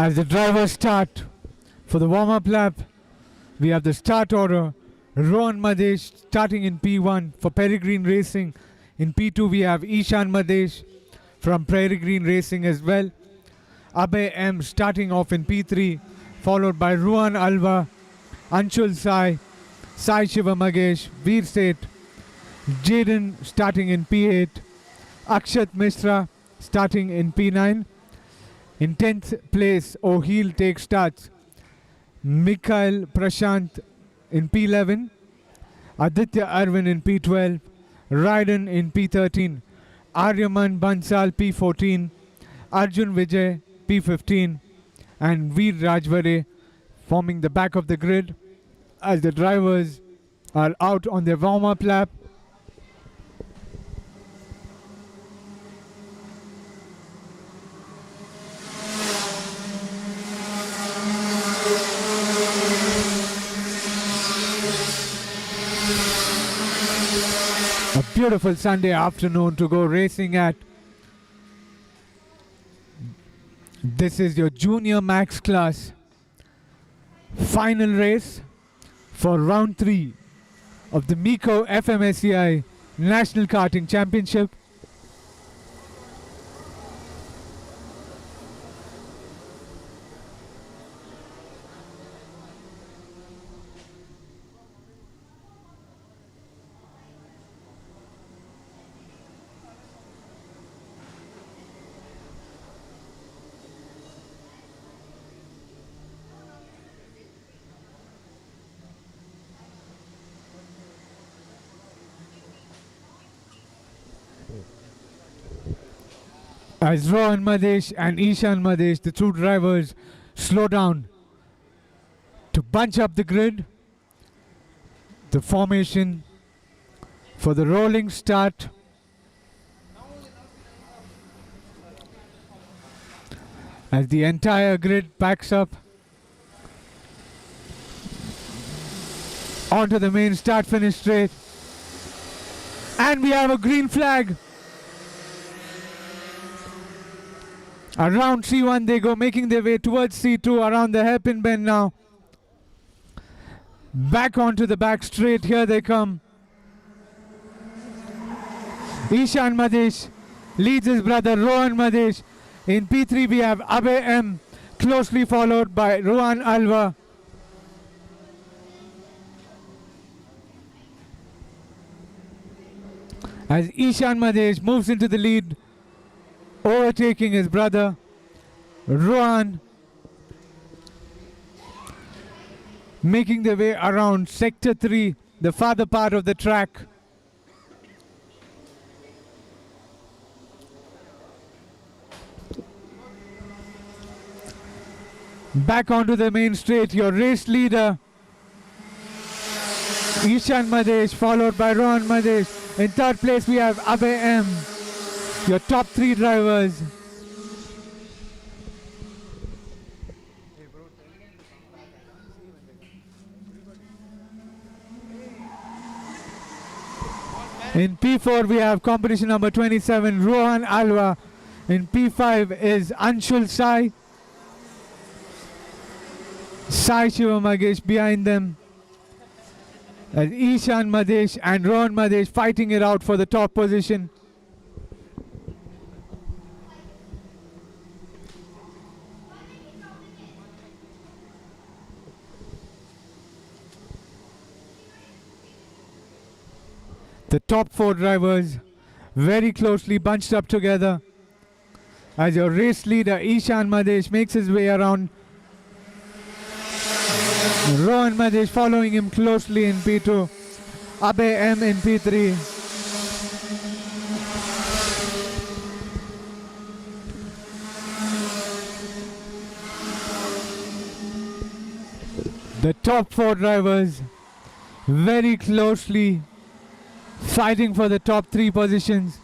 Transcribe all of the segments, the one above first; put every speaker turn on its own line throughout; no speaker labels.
As the drivers start for the warm-up lap, we have the start order. Rohan Madesh starting in P1 for Peregrine Racing. In P2 we have Ishan Madesh from Peregrine Racing as well. Abhay M starting off in P3, followed by Ruhan Alva, Anshul Sai, Sai Shiva Magesh, Veer Seth, Jaden starting in P8, Akshat Mishra starting in P9. In 10th place, Ohil takes starts. Mikhail Prashant in P11, Aditya Arvind in P12, Raiden in P13, Aryaman Bansal P14, Arjun Vijay P15, and Veer Rajvare forming the back of the grid as the drivers are out on their warm-up lap. A beautiful Sunday afternoon to go racing at. This is your junior max class final race for round 3 of the MECO FMSCI National Karting Championship. As Rohan Madesh and Ishan Madesh, the two drivers, slow down to bunch up the grid. The formation for the rolling start. As the entire grid backs up onto the main start-finish straight. And we have a green flag. Around C1 they go, making their way towards C2 around the hairpin bend now. Back onto the back straight, here they come. Ishan Madesh leads his brother Rohan Madesh. In P3 we have Abhay M, closely followed by Rohan Alva. As Ishan Madesh moves into the lead, overtaking his brother Rohan, making their way around sector 3, the farther part of the track. Back onto the main straight, your race leader Ishan Madesh, followed by Rohan Madesh. In third place we have Abhay M, your top 3 drivers. In P4 we have competition number 27, Rohan Alva. In P5 is Anshul Sai. Sai Shiva Magesh behind them. As Ishan Madesh and Rohan Madesh fighting it out for the top position. The top 4 drivers very closely bunched up together as your race leader Ishan Madesh makes his way around. Rohan Madesh following him closely in P2. Abhay M in P3. The top 4 drivers very closely fighting for the top 3 positions.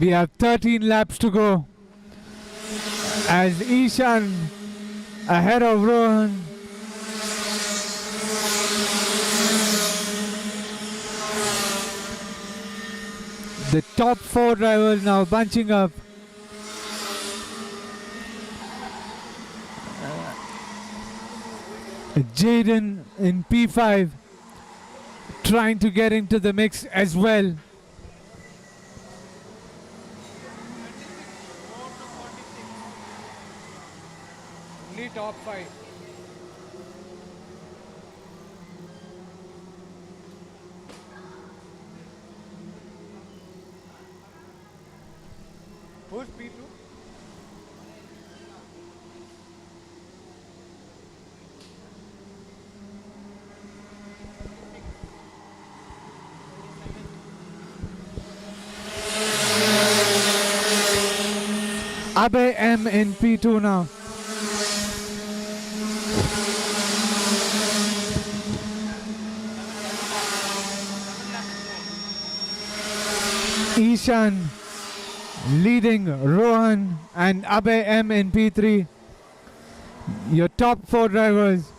We have 13 laps to go. As Ishan ahead of Rohan. The top 4 drivers now bunching up. Jaden in P5 trying to get into the mix as well. Only top 5. Who's P2? Abe M in P2 now. Ishan leading Rohan and Abe M in P3. Your top 4 drivers.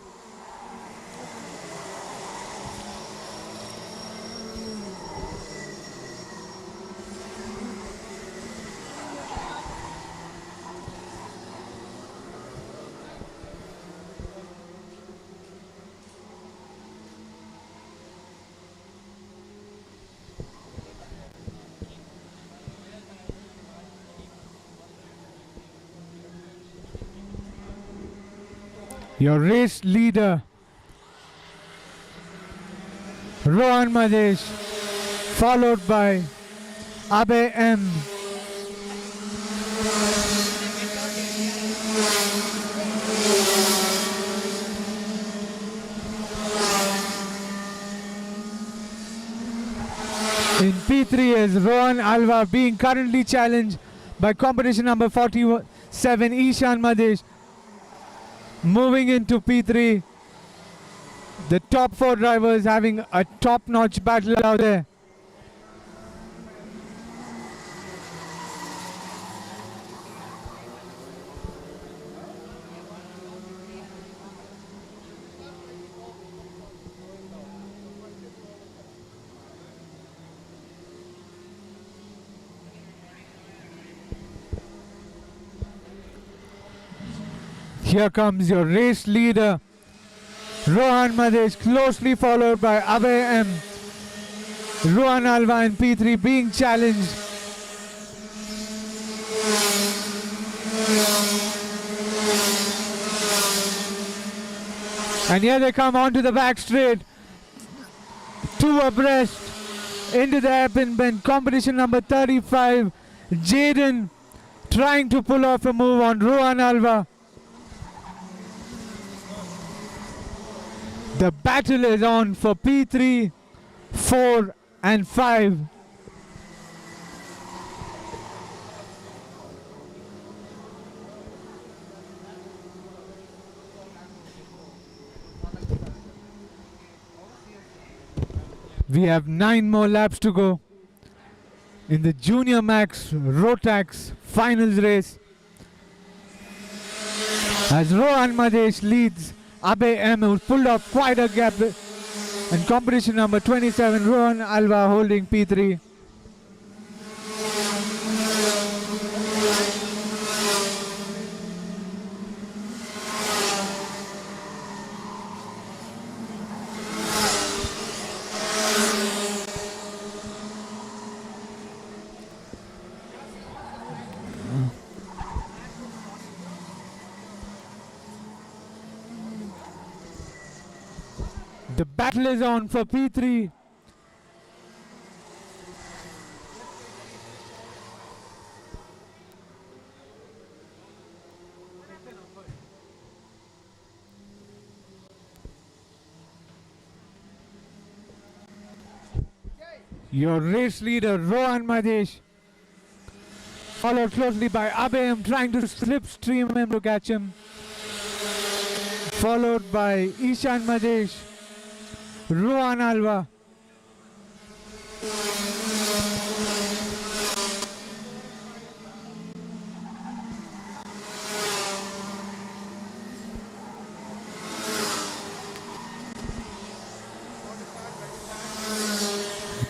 Your race leader, Rohan Madesh, followed by Abe M. In P3 is Rohan Alva being currently challenged by competition number 47, Ishan Madesh. Moving into P3, the top 4 drivers having a top-notch battle out there. Here comes your race leader, Rohan Madesh, closely followed by Abe M. Rohan Alva in P3 being challenged. And here they come onto the back straight, 2 abreast into the hairpin bend. Competition number 35, Jaden trying to pull off a move on Rohan Alva. The battle is on for P3, 4 and 5. We have 9 more laps to go in the Junior Max Rotax finals race. As Rohan Madesh leads Abe M, who pulled off quite a gap, and competition number 27, Rohan Alva holding P3. The battle is on for P3. Your race leader, Rohan Madesh, followed closely by Abe M, trying to slipstream him to catch him. Followed by Ishan Madesh, Rohan Alva.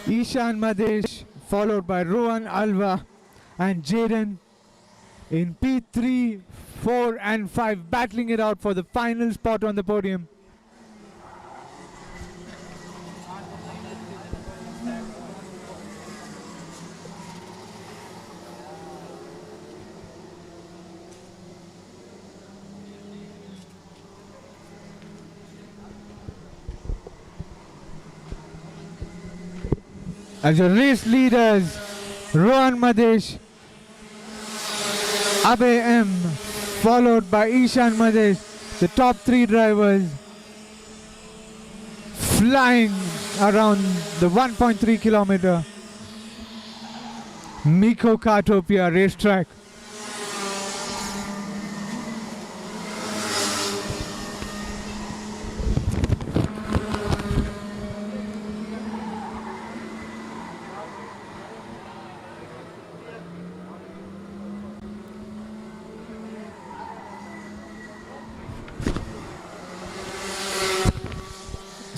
Ishan Madesh, followed by Rohan Alva and Jaden in P3, 4 and 5, battling it out for the final spot on the podium. As your race leaders, Rohan Madesh, Abhay M, followed by Ishan Madesh, the top three drivers flying around the 1.3 kilometer MECO Kartopia racetrack.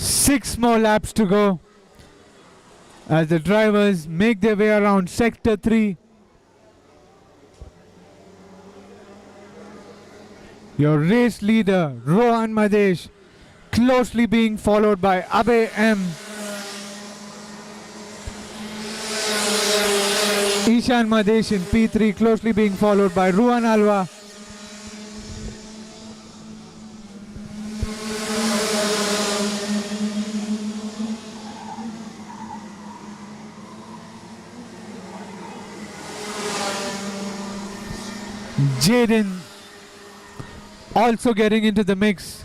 Six more laps to go as the drivers make their way around sector 3. Your race leader Rohan Madesh closely being followed by Abhay M, Ishan Madesh in P3 closely being followed by Rohan Alva, Jaden also getting into the mix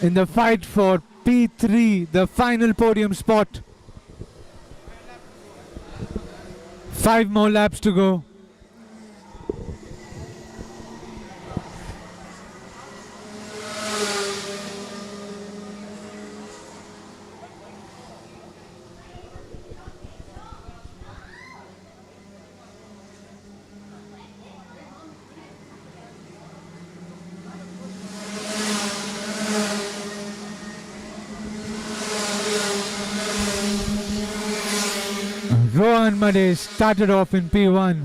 in the fight for P3, the final podium spot. 5 more laps to go. Rohan Madesh started off in P1,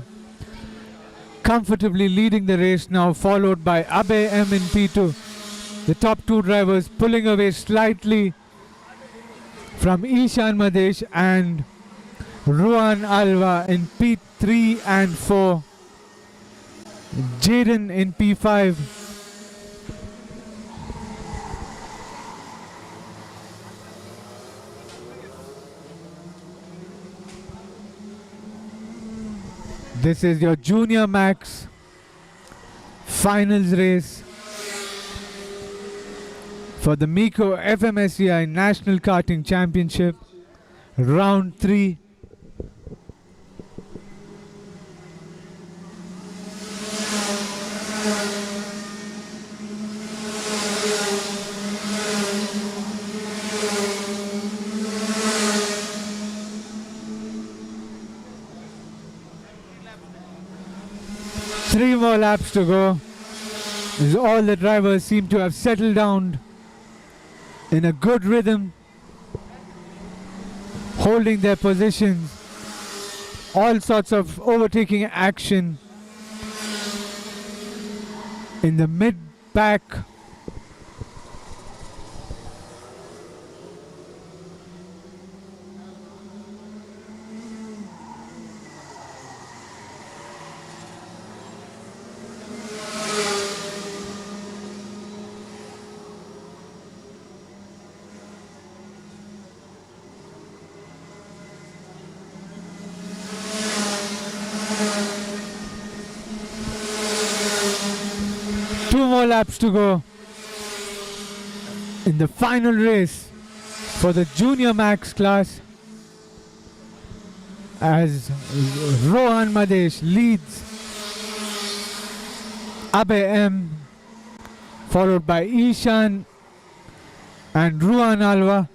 comfortably leading the race now, followed by Abhay M in P2. The top two drivers pulling away slightly from Ishan Madesh and Rohan Alva in P3 and 4. Jaden in P5. This is your Junior Max finals race for the MECO FMSCI National Karting Championship, round 3. Three more laps to go, as all the drivers seem to have settled down in a good rhythm, holding their positions, all sorts of overtaking action in the mid-back. Laps to go in the final race for the Junior Max class, as Rohan Madesh leads Abhay M, followed by Ishan and Rohan Alva.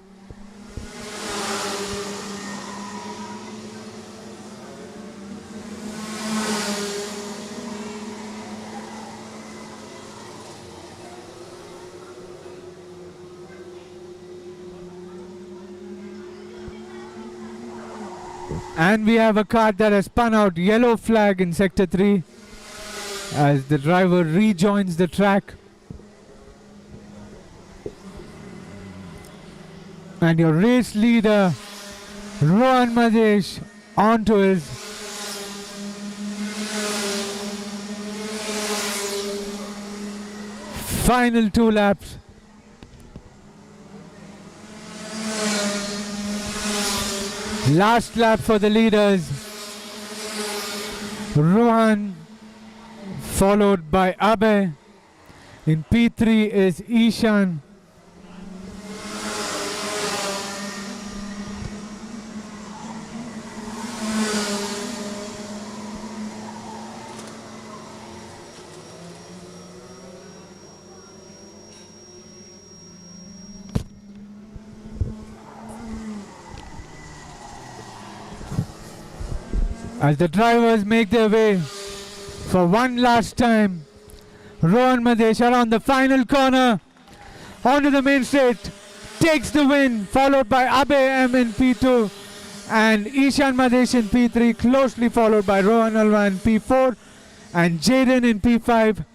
And we have a car that has spun out, yellow flag in sector 3 as the driver rejoins the track. And your race leader, Rohan Madesh, onto his final 2 laps. Last lap for the leaders. Rohan, followed by Abe. In P3 is Ishan. As the drivers make their way for one last time, Rohan Madesh around the final corner, onto the main straight, takes the win, followed by Abe M in P2 and Ishan Madesh in P3, closely followed by Rohan Alwa in P4 and Jaden in P5.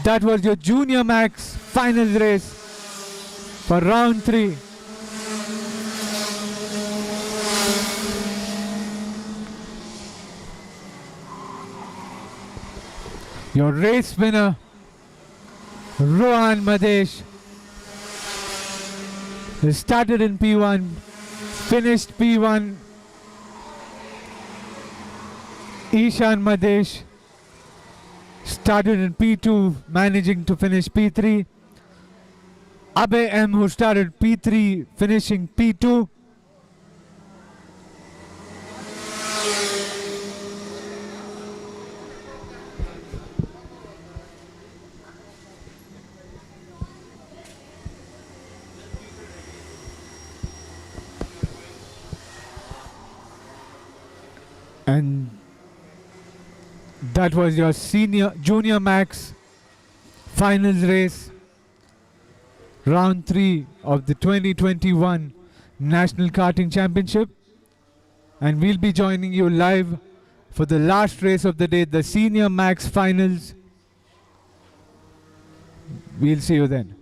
That was your Junior Max finals race for round 3. Your race winner, Rohan Madesh, started in P1, finished P1. Ishan Madesh started in P2, managing to finish P3. Abe M, who started P3, finishing P2. And that was your Junior Max finals race, round 3 of the 2021 National Karting Championship. And we'll be joining you live for the last race of the day, the Senior Max finals. We'll see you then.